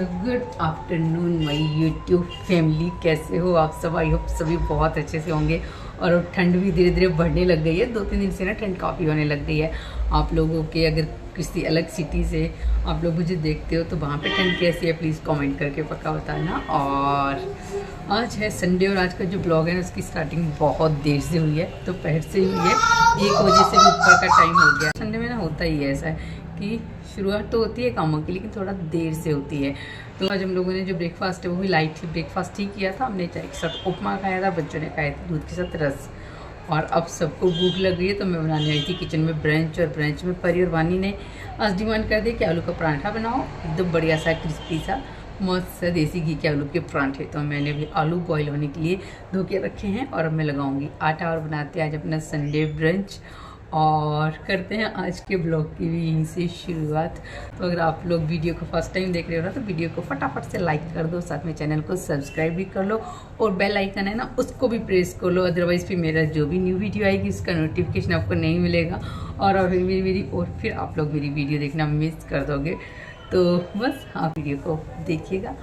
So good afternoon my YouTube family, कैसे हो आप सब। आई होप सभी बहुत अच्छे से होंगे। और ठंड भी धीरे धीरे बढ़ने लग गई है, 2-3 दिन से ना ठंड काफ़ी होने लग गई है। आप लोगों के अगर किसी अलग सिटी से आप लोग मुझे देखते हो तो वहाँ पे ठंड कैसी है प्लीज़ कमेंट करके पक्का बताना। और आज है संडे और आज का जो ब्लॉग है ना उसकी स्टार्टिंग बहुत देर से हुई है, दोपहर से हुई है। 1 बजे से भी ऊपर का टाइम हो गया। संडे में ना होता ही है ऐसा है कि शुरुआत तो होती है कामों की लेकिन थोड़ा देर से होती है। तो आज हम लोगों ने जो ब्रेकफास्ट है वो भी लाइट ब्रेकफास्ट ही किया था। हमने चाय के साथ उपमा खाया था, बच्चों ने खाया था दूध के साथ रस। और अब सबको भूख लग गई है तो मैं बनाने आई थी किचन में ब्रंच। और ब्रंच में परी और वानी ने आज डिमांड कर दिया कि आलू का पराठा बनाओ, एकदम बढ़िया सा क्रिस्पी सा मस्त सा देसी घी के आलू के पराठे। तो मैंने भी आलू बॉईल होने के लिए धो के रखे हैं और अब मैं लगाऊंगी आटा और बनाते हैं आज अपना संडे ब्रंच। और करते हैं आज के ब्लॉग की भी यहीं से शुरुआत। तो अगर आप लोग वीडियो को फर्स्ट टाइम देख रहे हो ना तो वीडियो को फटाफट से लाइक कर दो, साथ में चैनल को सब्सक्राइब भी कर लो और बेल आइकन है ना उसको भी प्रेस कर लो, अदरवाइज़ फिर मेरा जो भी न्यू वीडियो आएगी उसका नोटिफिकेशन आपको नहीं मिलेगा और फिर आप लोग मेरी वीडियो देखना मिस कर दोगे। तो बस आप वीडियो को देखिएगा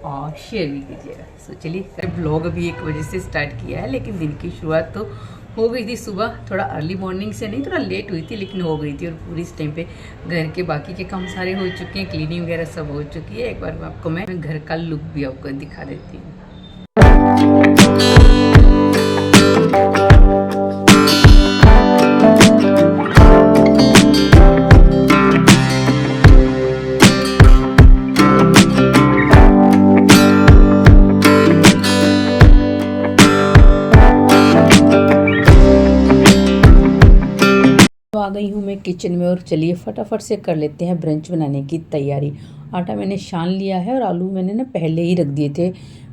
और शेयर भी कीजिएगा। सो चलिए, ब्लॉग अभी 1 बजे से स्टार्ट किया है लेकिन दिन की शुरुआत तो हो गई थी सुबह, थोड़ा अर्ली मॉर्निंग से नहीं, थोड़ा लेट हुई थी लेकिन हो गई थी। और पूरी इस टाइम पे घर के बाकी के काम सारे हो चुके हैं, क्लीनिंग वगैरह सब हो चुकी है। एक बार आपको मैं घर का लुक भी आपको दिखा देती हूँ। आ गई हूँ मैं किचन में और चलिए फटाफट से कर लेते हैं ब्रंच बनाने की तैयारी। आटा मैंने छान लिया है और आलू मैंने ना पहले ही रख दिए थे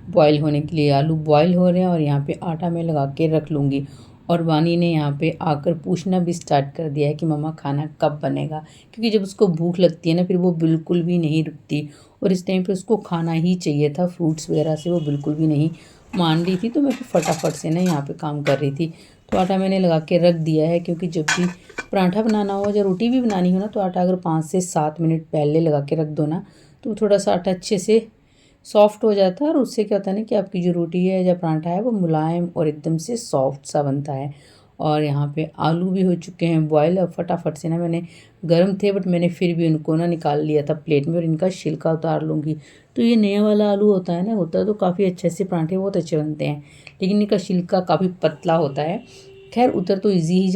बॉईल होने के लिए। आलू बॉईल हो रहे हैं और यहाँ पे आटा मैं लगा के रख लूँगी। और वानी ने यहाँ पे आकर पूछना भी स्टार्ट कर दिया है कि मम्मा खाना कब बनेगा, क्योंकि जब उसको भूख लगती है ना फिर वो बिल्कुल भी नहीं रुकती और इस टाइम पे उसको खाना ही चाहिए था। फ्रूट्स वगैरह से वो बिल्कुल भी नहीं मान रही थी, तो मैं फिर फटाफट से ना यहाँ पे काम कर रही थी। तो आटा मैंने लगा के रख दिया है, क्योंकि जब भी पराठा बनाना हो या रोटी भी बनानी हो ना तो आटा अगर 5 से 7 मिनट पहले लगा के रख दो ना तो थोड़ा सा आटा अच्छे से सॉफ्ट हो जाता है और उससे क्या होता है ना कि आपकी जो रोटी है या पराठा है वो मुलायम और एकदम से सॉफ्ट सा बनता है। और यहाँ पे आलू भी हो चुके हैं बॉयल। अब फटाफट से ना मैंने गर्म थे बट मैंने फिर भी उनको ना निकाल लिया था प्लेट में और इनका छिलका उतार लूँगी। तो ये नया वाला आलू होता है ना, होता है तो काफ़ी अच्छे से पराठे बहुत अच्छे बनते हैं, लेकिन इनका छिलका काफ़ी पतला होता है। खैर उधर तो इजीली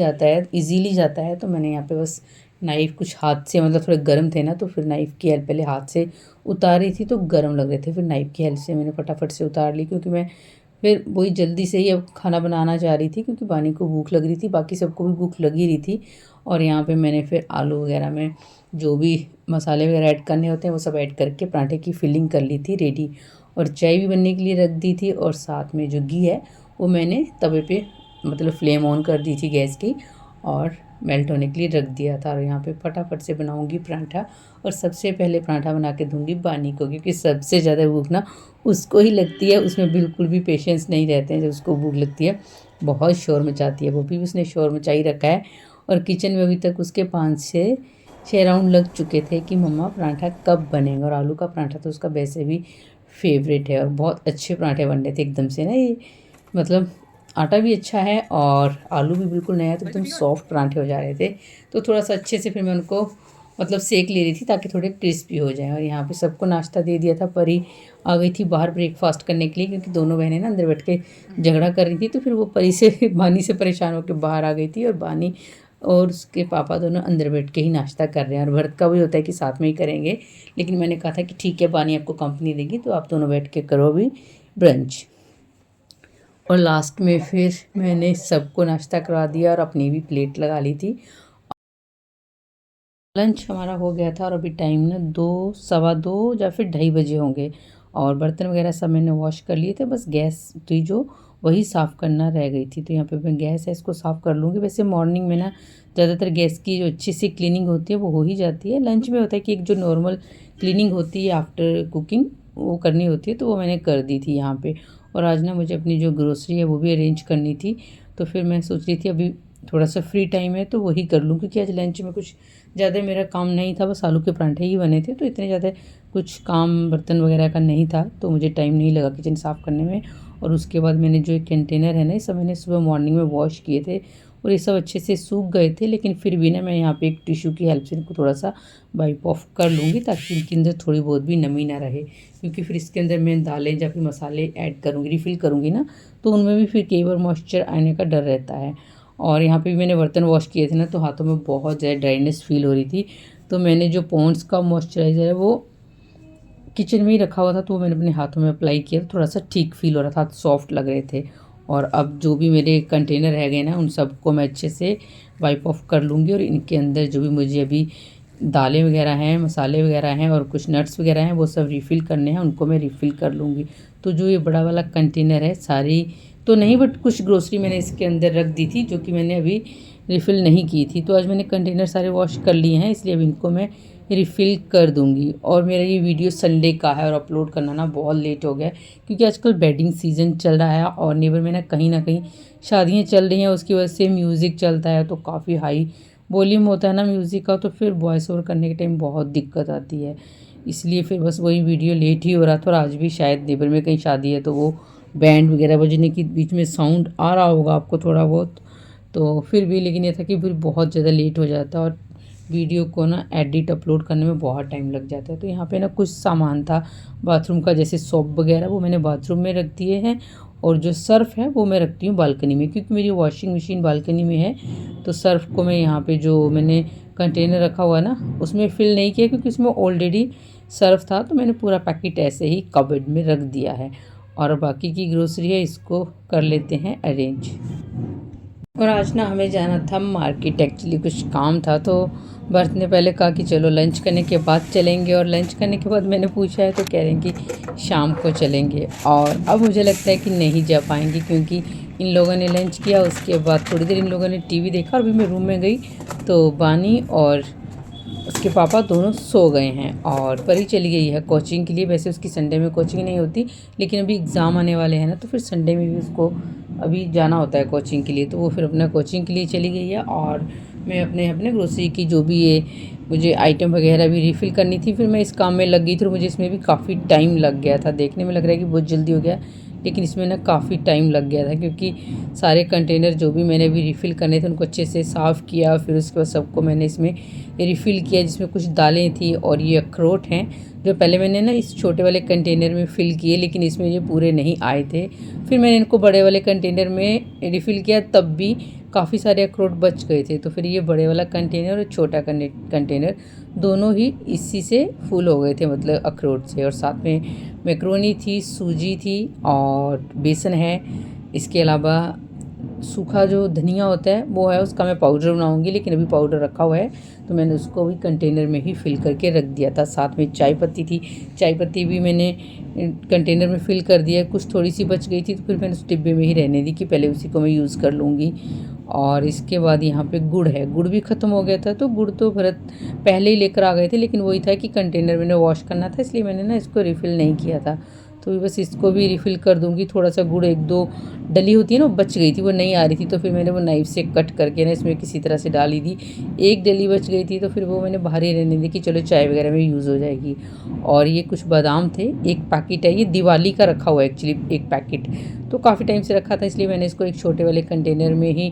जाता है। तो मैंने यहाँ पे बस नाइफ़ कुछ हाथ से, मतलब थोड़े गर्म थे ना तो फिर नाइफ़ की हेल्प, पहले हाथ से उतार रही थी तो गर्म लग रहे थे, फिर नाइफ़ की हेल्प से मैंने फटाफट से उतार ली, क्योंकि मैं फिर वही जल्दी से ही अब खाना बनाना चाह रही थी क्योंकि बानी को भूख लग रही थी, बाकी सबको भी भूख लगी रही थी। और यहाँ पे मैंने फिर आलू वगैरह में जो भी मसाले वगैरह ऐड करने होते हैं वो सब ऐड करके पराठे की फिलिंग कर ली थी रेडी। और चाय भी बनने के लिए रख दी थी और साथ में जो घी है वो मैंने तवे पे, मतलब फ्लेम ऑन कर दी थी गैस की और मेल्ट होने के लिए रख दिया था। और यहाँ पे फटाफट से बनाऊंगी पराठा और सबसे पहले पराठा बना के दूंगी बानी को, क्योंकि सबसे ज़्यादा भूख ना उसको ही लगती है। उसमें बिल्कुल भी पेशेंस नहीं रहते हैं, जब उसको भूख लगती है बहुत शोर मचाती है। वो भी उसने शोर मचा ही रखा है और किचन में अभी तक उसके 5 से 6 राउंड लग चुके थे कि मम्मा पराठा कब बनेगा। और आलू का पराठा तो उसका वैसे भी फेवरेट है और बहुत अच्छे पराठे बन रहे थे एकदम से ना, ये मतलब आटा भी अच्छा है और आलू भी बिल्कुल नया, तो एकदम सॉफ्ट पराठे हो जा रहे थे। तो थोड़ा सा अच्छे से फिर मैं उनको मतलब सेक ले रही थी ताकि थोड़े क्रिस्पी हो जाएं। और यहाँ पे सबको नाश्ता दे दिया था। परी आ गई थी बाहर ब्रेकफास्ट करने के लिए, क्योंकि दोनों बहनें ना अंदर बैठ के झगड़ा कर रही थी, तो फिर वो परी से बानी से परेशान होकर बाहर आ गई थी और बानी और उसके पापा दोनों अंदर बैठ के ही नाश्ता कर रहे हैं। और भरत का भी होता है कि साथ में ही करेंगे, लेकिन मैंने कहा था कि ठीक है बानी आपको कंपनी देगी तो आप दोनों बैठ के करो अभी ब्रंच। और लास्ट में फिर मैंने सबको नाश्ता करवा दिया और अपनी भी प्लेट लगा ली थी। लंच हमारा हो गया था और अभी टाइम ना 2, सवा 2 या फिर 2:30 बजे होंगे। और बर्तन वगैरह सब मैंने वॉश कर लिए थे, बस गैस थी जो वही साफ़ करना रह गई थी। तो यहाँ पे मैं गैस है इसको साफ़ कर लूँगी। वैसे मॉर्निंग में ना ज़्यादातर गैस की जो अच्छी सी क्लीनिंग होती है वो हो ही जाती है। लंच में होता है कि एक जो नॉर्मल क्लीनिंग होती है आफ्टर कुकिंग वो करनी होती है, तो वो मैंने कर दी थी यहाँ पे। और आज ना मुझे अपनी जो ग्रोसरी है वो भी अरेंज करनी थी, तो फिर मैं सोच रही थी अभी थोड़ा सा फ्री टाइम है तो वही कर लूँ, क्योंकि आज लंच में कुछ ज़्यादा मेरा काम नहीं था, बस आलू के पराठे ही बने थे तो इतने ज़्यादा कुछ काम बर्तन वगैरह का नहीं था, तो मुझे टाइम नहीं लगा किचन साफ़ करने में। और उसके बाद मैंने जो ये कंटेनर है ना, ये सब मैंने सुबह मॉर्निंग में वॉश किए थे और ये सब अच्छे से सूख गए थे। लेकिन फिर भी ना मैं यहाँ पे एक टिश्यू की हेल्प से इनको थोड़ा सा वाइप ऑफ कर लूँगी, ताकि इनके अंदर थोड़ी बहुत भी नमी ना रहे। क्योंकि फिर इसके अंदर मैं दालें या फिर मसाले ऐड करूँगी, रिफ़िल करूँगी ना, तो उनमें भी फिर कई बार मॉइस्चर आने का डर रहता है। और यहाँ पे भी मैंने बर्तन वॉश किए थे ना, तो हाथों में बहुत ज़्यादा ड्राइनेस फ़ील हो रही थी। तो मैंने जो पॉन्ड्स का मॉइस्चराइज़र है वो किचन में ही रखा हुआ था, तो वो मैंने अपने हाथों में अप्लाई किया, तो थोड़ा सा ठीक फ़ील हो रहा था, हाथ सॉफ्ट लग रहे थे। और अब जो भी मेरे कंटेनर रह गए ना, उन सबको मैं अच्छे से वाइप ऑफ कर लूँगी और इनके अंदर जो भी मुझे अभी दालें वगैरह हैं, मसाले वगैरह हैं और कुछ नट्स वगैरह हैं, वो सब रिफ़िल करने हैं, उनको मैं रिफ़िल कर लूँगी। तो जो ये बड़ा वाला कंटेनर है, सारी तो नहीं बट कुछ ग्रोसरी मैंने इसके अंदर रख दी थी, जो कि मैंने अभी रिफ़िल नहीं की थी। तो आज मैंने कंटेनर सारे वॉश कर लिए हैं, इसलिए अब इनको मैं रिफ़िल कर दूँगी। और मेरा ये वीडियो संडे का है और अपलोड करना ना बहुत लेट हो गया है, क्योंकि आजकल वेडिंग सीज़न चल रहा है और नेबर में ना कहीं शादियाँ चल रही हैं, उसकी वजह से म्यूज़िक चलता है, तो काफ़ी हाई वॉल्यूम होता है ना म्यूज़िक का, तो फिर वॉइस ओवर करने के टाइम बहुत दिक्कत आती है। इसलिए फिर बस वही वीडियो लेट ही हो रहा था। और आज भी शायद नेबर में कहीं शादी है, तो वो बैंड वगैरह बजने की बीच में साउंड आ रहा होगा आपको थोड़ा बहुत। तो फिर भी लेकिन ये था कि फिर बहुत ज़्यादा लेट हो जाता है और वीडियो को ना एडिट अपलोड करने में बहुत टाइम लग जाता है। तो यहाँ पे ना कुछ सामान था बाथरूम का, जैसे सोप वगैरह, वो मैंने बाथरूम में रख दिए हैं। और जो सर्फ़ है वो मैं रखती हूँ बालकनी में, क्योंकि मेरी वॉशिंग मशीन बालकनी में है। तो सर्फ़ को मैं यहाँ पे जो मैंने कंटेनर रखा हुआ है ना, उसमें फ़िल नहीं किया, क्योंकि उसमें ऑलरेडी सर्फ़ था, तो मैंने पूरा पैकेट ऐसे ही कबर्ड में रख दिया है। और बाकी की ग्रोसरी है, इसको कर लेते हैं अरेंज। और आज ना हमें जाना था मार्केट, एक्चुअली कुछ काम था, तो बर्थ ने पहले कहा कि चलो लंच करने के बाद चलेंगे। और लंच करने के बाद मैंने पूछा है तो कह रहे हैं कि शाम को चलेंगे। और अब मुझे लगता है कि नहीं जा पाएंगे, क्योंकि इन लोगों ने लंच किया, उसके बाद थोड़ी देर इन लोगों ने टीवी देखा और अभी मैं रूम में गई तो बानी और उसके पापा दोनों सो गए हैं। और परी चली गई है कोचिंग के लिए। वैसे उसकी संडे में कोचिंग नहीं होती, लेकिन अभी एग्ज़ाम आने वाले हैं ना, तो फिर संडे में भी उसको अभी जाना होता है कोचिंग के लिए, तो वो फिर अपना कोचिंग के लिए चली गई है। और मैं अपने अपने ग्रोसरी की जो भी ये मुझे आइटम वगैरह भी रिफ़िल करनी थी, फिर मैं इस काम में लग गई थी। और मुझे इसमें भी काफ़ी टाइम लग गया था। देखने में लग रहा है कि बहुत जल्दी हो गया, लेकिन इसमें ना काफ़ी टाइम लग गया था, क्योंकि सारे कंटेनर जो भी मैंने अभी रिफ़िल करने थे उनको अच्छे से साफ़ किया। फिर उसके बाद सबको मैंने इसमें रिफ़िल किया, जिसमें कुछ दालें थी और ये अखरोट हैं, जो पहले मैंने ना इस छोटे वाले कंटेनर में फ़िल किए, लेकिन इसमें ये पूरे नहीं आए थे। फिर मैंने इनको बड़े वाले कंटेनर में रिफ़िल किया, तब भी काफ़ी सारे अखरोट बच गए थे। तो फिर ये बड़े वाला कंटेनर और छोटा कंटेनर दोनों ही इसी से फुल हो गए थे, मतलब अखरोट से। और साथ में मैक्रोनी थी, सूजी थी और बेसन है। इसके अलावा सूखा जो धनिया होता है वो है, उसका मैं पाउडर बनाऊंगी, लेकिन अभी पाउडर रखा हुआ है, तो मैंने उसको भी कंटेनर में ही फ़िल करके रख दिया था। साथ में चाय पत्ती थी, चाय पत्ती भी मैंने कंटेनर में फ़िल कर दिया। कुछ थोड़ी सी बच गई थी, तो फिर मैंने उस डिब्बे में ही रहने दी कि पहले उसी को मैं यूज़ कर लूँगी। और इसके बाद यहाँ पे गुड़ है, गुड़ भी ख़त्म हो गया था, तो गुड़ तो भरत पहले ही लेकर आ गए थे, लेकिन वही था कि कंटेनर मैंने वॉश करना था, इसलिए मैंने ना इसको रिफ़िल नहीं किया था। तो बस इसको भी रिफ़िल कर दूँगी। थोड़ा सा गुड़, एक दो डली होती है ना, बच गई थी, वो नहीं आ रही थी, तो फिर मैंने वो नाइफ़ से कट करके ना इसमें किसी तरह से डाली थी। एक डली बच गई थी, तो फिर वो मैंने बाहर ही रहने दी कि चलो चाय वगैरह में यूज़ हो जाएगी। और ये कुछ बादाम थे, एक पैकेट है, ये दिवाली का रखा हुआ है एक्चुअली एक पैकेट, तो काफ़ी टाइम से रखा था, इसलिए मैंने इसको एक छोटे वाले कंटेनर में ही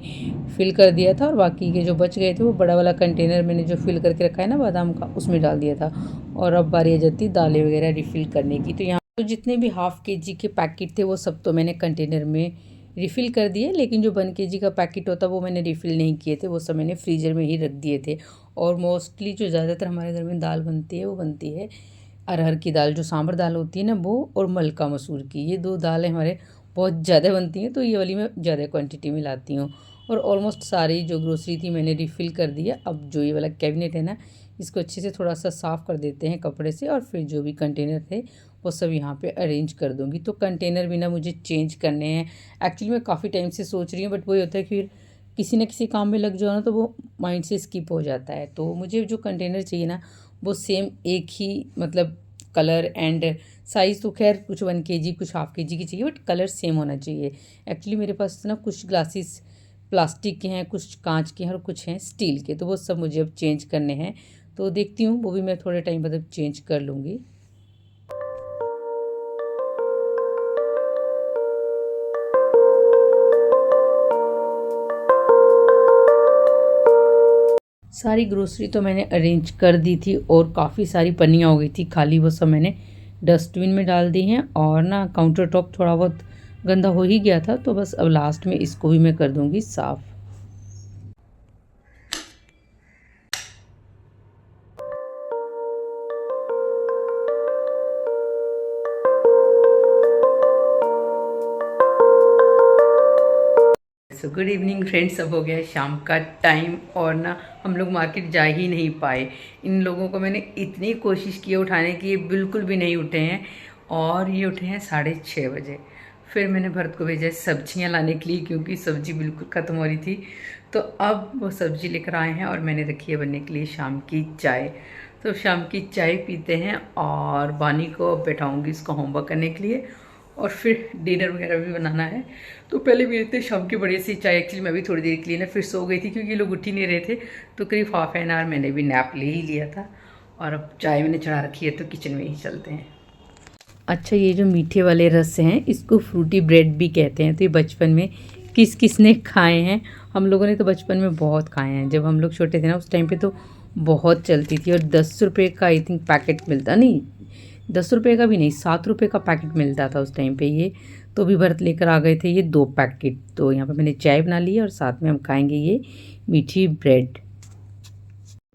फ़िल कर दिया था। और बाकी के जो बच गए थे वो बड़ा वाला कंटेनर मैंने जो फ़िल करके रखा है ना बादाम का, उसमें डाल दिया था। और अब बारी आ जाती दालें वगैरह रिफ़िल करने की। तो यहाँ तो जितने भी हाफ़ केजी के पैकेट थे वो सब तो मैंने कंटेनर में रिफ़िल कर दिए, लेकिन जो 1 केजी का पैकेट होता वो मैंने रिफ़िल नहीं किए थे, वो सब मैंने फ्रीज़र में ही रख दिए थे। और मोस्टली जो ज़्यादातर हमारे घर में दाल बनती है वो बनती है अरहर की दाल, जो सांभर दाल होती है ना वो, और मलका मसूर की, ये 2 दालें हमारे बहुत ज़्यादा बनती हैं, तो ये वाली मैं ज़्यादा क्वांटिटी में लाती हूँ। और ऑलमोस्ट सारी जो ग्रोसरी थी मैंने रिफ़िल कर दिया। अब जो ये वाला कैबिनेट है ना, इसको अच्छे से थोड़ा सा साफ़ कर देते हैं कपड़े से, और फिर जो भी कंटेनर थे वो सब यहाँ पे अरेंज कर दूँगी। तो कंटेनर भी ना मुझे चेंज करने हैं। एक्चुअली मैं काफ़ी टाइम से सोच रही हूँ, बट वही होता है कि फिर किसी न किसी काम में लग जाओ ना, तो वो माइंड से स्किप हो जाता है। तो मुझे जो कंटेनर चाहिए ना, वो सेम एक ही, मतलब कलर एंड साइज़ तो खैर कुछ 1 केजी कुछ हाफ़ केजी की चाहिए, बट कलर सेम होना चाहिए। एक्चुअली मेरे पास ना कुछ ग्लासेस प्लास्टिक के हैं, कुछ कांच के हैं और कुछ हैं स्टील के, तो वो सब मुझे अब चेंज करने हैं। तो देखती हूँ, वो भी मैं थोड़े टाइम बाद अब चेंज कर लूँगी। सारी ग्रोसरी तो मैंने अरेंज कर दी थी और काफ़ी सारी पन्नियाँ हो गई थी खाली, वो सब मैंने डस्टबिन में डाल दी हैं। और ना काउंटर टॉप थोड़ा बहुत गंदा हो ही गया था, तो बस अब लास्ट में इसको भी मैं कर दूँगी साफ़। सो गुड इवनिंग फ्रेंड्स, अब हो गया है शाम का टाइम और ना हम लोग मार्केट जा ही नहीं पाए। इन लोगों को मैंने इतनी कोशिश की उठाने की, ये बिल्कुल भी नहीं उठे हैं और ये उठे हैं 6:30 बजे। फिर मैंने भरत को भेजा सब्जियां लाने के लिए, क्योंकि सब्जी बिल्कुल ख़त्म हो रही थी। तो अब वो सब्जी लेकर आए हैं और मैंने रखी है बनने के लिए शाम की चाय। तो शाम की चाय पीते हैं और बानी को बैठाऊँगी इसको होमवर्क करने के लिए, और फिर डिनर वगैरह भी बनाना है। तो पहले भी थे शाम की बड़ी सी चाय। एक्चुअली मैं भी थोड़ी देर के लिए ना फिर सो गई थी, क्योंकि ये लोग उठ ही नहीं रहे थे। तो करीब हाफ एन आवर मैंने भी नैप ले ही लिया था। और अब चाय मैंने चढ़ा रखी है, तो किचन में ही चलते हैं। अच्छा, ये जो मीठे वाले रस हैं इसको फ्रूटी ब्रेड भी कहते हैं। तो ये बचपन में किस किस ने खाए हैं? हम लोगों ने तो बचपन में बहुत खाए हैं। जब हम लोग छोटे थे ना, उस टाइम पे तो बहुत चलती थी। और 10 रुपये का आई थिंक पैकेट मिलता, नहीं 10 रुपये का भी नहीं, 7 रुपये का पैकेट मिलता था उस टाइम पे ये। तो भी भरत लेकर आ गए थे ये 2 पैकेट। तो यहाँ पे मैंने चाय बना ली है और साथ में हम खाएंगे ये मीठी ब्रेड।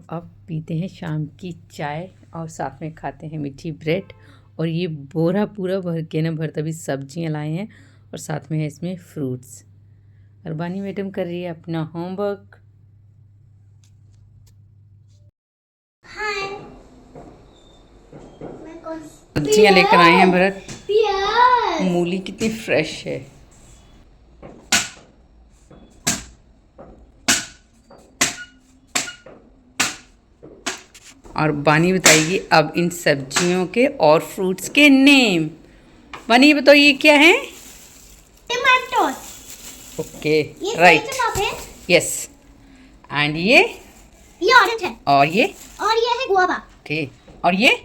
अब पीते हैं शाम की चाय और साथ में खाते हैं मीठी ब्रेड। और ये बोरा पूरा भर के ना भरत अभी सब्जियाँ लाए हैं और साथ में है इसमें फ्रूट्स। और बानी मैडम कर रही है अपना होमवर्क। सब्जियाँ लेकर आए हैं भरत। मूली कितनी फ्रेश है। और बानी बताएगी अब इन सब्जियों के और फ्रूट्स के नेम। बानी बताओ ये क्या है? Tomatoes. Okay, right, yes. And ये ऑरेंज है। और ये है गुआवा। ठीक, और ये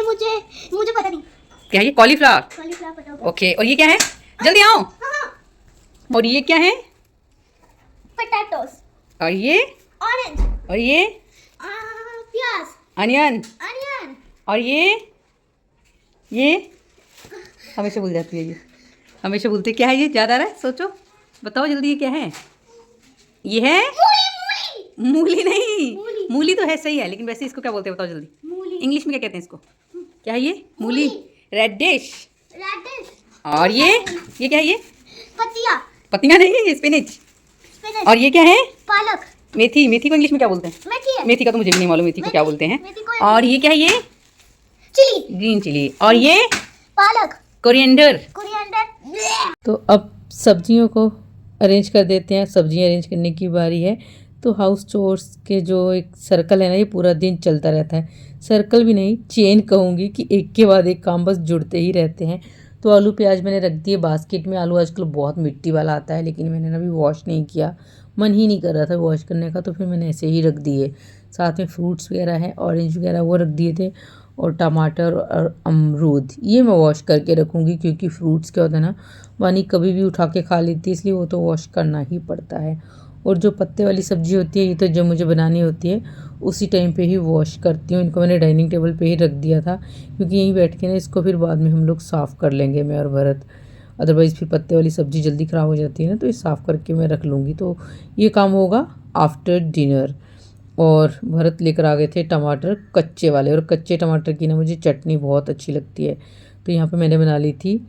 मुझे पता नहीं क्या है? ये कॉलीफ्लावर। पता होगा। ओके, और ये क्या है? जल्दी आओ। हाँ। और ये क्या है? पोटैटोस। और ये ऑरेंज। और ये प्याज। अनियन। अनियन। और ये हमेशा भूल जाती है ये, हमेशा भूलते। क्या है ये? याद आ रहा है? सोचो, बताओ जल्दी, ये क्या है? ये है मूली। नहीं, मूली तो है, सही है, लेकिन वैसे इसको क्या बोलते हैं बताओ जल्दी? इंग्लिश में क्या कहते हैं इसको? क्या है ये? मूली, रेडिश। और ये क्या है? ये पत्तियां नहीं है, ये स्पिनच। और ये क्या है? पालक। मेथी को इंग्लिश में क्या बोलते हैं? मेथी का तो मुझे भी नहीं मालूम, मेथी को क्या बोलते हैं। और ये क्या है? ये चिली, ग्रीन चिली। और ये पालक, कोरिएंडर। कोरिएंडर। तो अब सब्जियों को अरेंज कर देते हैं। सब्जियां अरेंज करने की बारी है। तो हाउस चोर्स के जो एक सर्कल है ना, ये पूरा दिन चलता रहता है। सर्कल भी नहीं, चेन कहूँगी, कि एक के बाद एक काम बस जुड़ते ही रहते हैं। तो आलू प्याज मैंने रख दिए बास्केट में। आलू आजकल बहुत मिट्टी वाला आता है, लेकिन मैंने ना अभी वॉश नहीं किया, मन ही नहीं कर रहा था वॉश करने का, तो फिर मैंने ऐसे ही रख दिए। साथ में फ्रूट्स वगैरह हैं, ऑरेंज वगैरह वो रख दिए थे। और टमाटर और अमरूद ये मैं वॉश करके रखूँगी, क्योंकि फ्रूट्स क्या होता है ना, वानी कभी भी उठा के खा लेती है, इसलिए वो तो वॉश करना ही पड़ता है। और जो पत्ते वाली सब्ज़ी होती है, ये तो जब मुझे बनानी होती है उसी टाइम पे ही वॉश करती हूँ। इनको मैंने डाइनिंग टेबल पे ही रख दिया था, क्योंकि यहीं बैठ के ना इसको फिर बाद में हम लोग साफ़ कर लेंगे, मैं और भरत। अदरवाइज़ फिर पत्ते वाली सब्ज़ी जल्दी ख़राब हो जाती है ना, तो ये साफ़ करके मैं रख लूँगी। तो ये काम होगा आफ्टर डिनर। और भरत लेकर आ गए थे टमाटर कच्चे वाले, और कच्चे टमाटर की ना मुझे चटनी बहुत अच्छी लगती है। तो यहाँ पे मैंने बना ली थी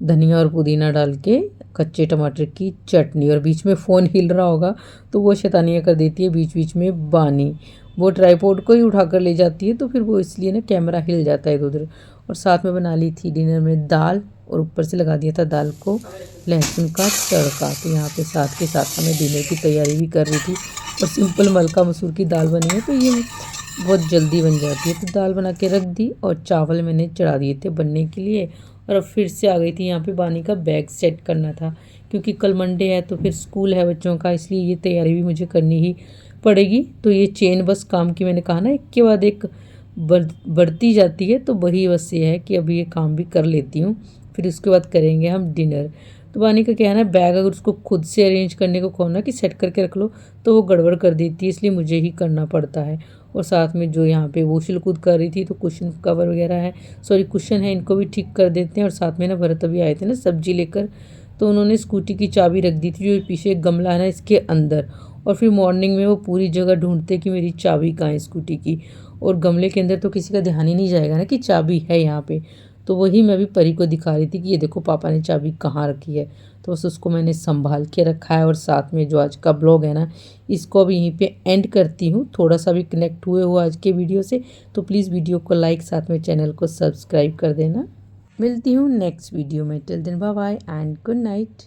धनिया और पुदीना डाल के कच्चे टमाटर की चटनी। और बीच में फ़ोन हिल रहा होगा तो वो शैतानियाँ कर देती है बीच बीच में बानी। वो ट्राईपोड को ही उठा कर ले जाती है, तो फिर वो इसलिए ना कैमरा हिल जाता है इधर उधर। और साथ में बना ली थी डिनर में दाल, और ऊपर से लगा दिया था दाल को लहसुन का तड़का। तो यहाँ पे साथ के साथ हमें डिनर की तैयारी भी कर रही थी। और सिंपल मलका मसूर की दाल बनी है, तो ये बहुत जल्दी बन जाती है। तो दाल बना के रख दी और चावल मैंने चढ़ा दिए थे बनने के लिए। और अब फिर से आ गई थी यहाँ पे बानी का बैग सेट करना था, क्योंकि कल मंडे है तो फिर स्कूल है बच्चों का, इसलिए ये तैयारी भी मुझे करनी ही पड़ेगी। तो ये चेन बस काम की, मैंने कहा ना एक के बाद एक बढ़ती जाती है, तो वही बस ये है कि अभी ये काम भी कर लेती हूँ, फिर उसके बाद करेंगे हम डिनर। तो बानी का क्या है ना, बैग अगर उसको खुद से अरेंज करने को कहो ना कि सेट करके रख लो तो वो गड़बड़ कर देती है, इसलिए मुझे ही करना पड़ता है। और साथ में जो यहाँ पे वो शिलकूद कर रही थी तो कुशन कवर वगैरह है, सॉरी कुशन है, इनको भी ठीक कर देते हैं। और साथ में ना भरत अभी आए थे ना सब्जी लेकर, तो उन्होंने स्कूटी की चाबी रख दी थी जो पीछे एक गमला है ना इसके अंदर। और फिर मॉर्निंग में वो पूरी जगह ढूंढते कि मेरी चाबी कहाँ है स्कूटी की, और गमले के अंदर तो किसी का ध्यान ही नहीं जाएगा ना कि चाबी है यहाँ पे। तो वही मैं भी परी को दिखा रही थी कि ये देखो पापा ने चाबी कहाँ रखी है। तो बस उसको मैंने संभाल के रखा है। और साथ में जो आज का ब्लॉग है ना, इसको अब यहीं पे एंड करती हूँ। थोड़ा सा भी कनेक्ट हुए हो आज के वीडियो से तो प्लीज़ वीडियो को लाइक, साथ में चैनल को सब्सक्राइब कर देना। मिलती हूँ नेक्स्ट वीडियो में। Till then bye bye and good night.